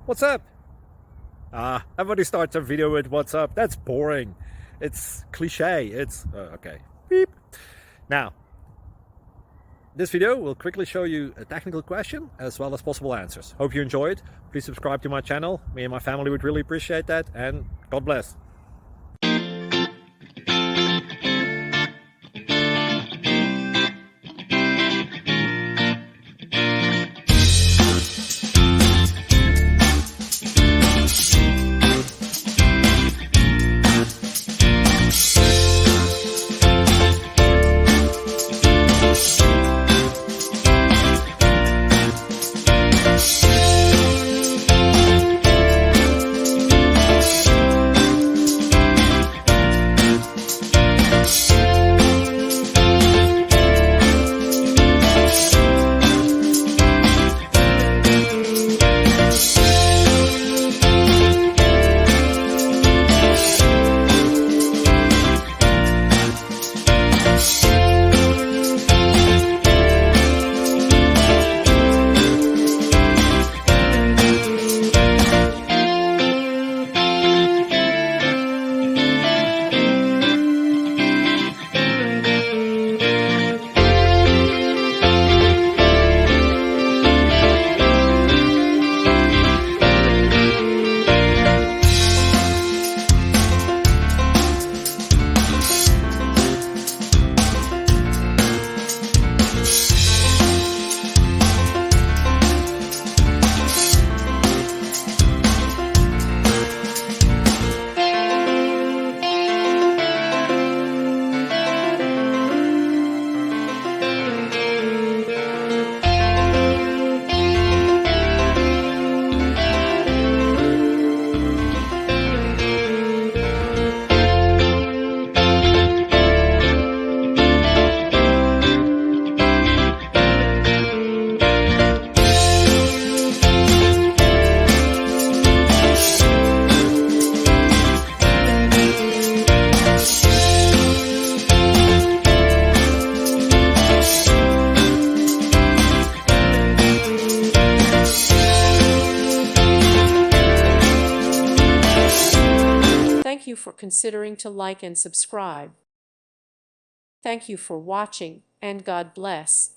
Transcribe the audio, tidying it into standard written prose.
What's up? Everybody starts a video with what's up. That's boring. It's cliche. It's okay. Beep. Now, this video will quickly show you a technical question as well as possible answers. Hope you enjoy it. Please subscribe to my channel. Me and my family would really appreciate that, and God bless. Thank you for considering to like and subscribe. Thank you for watching, and God bless.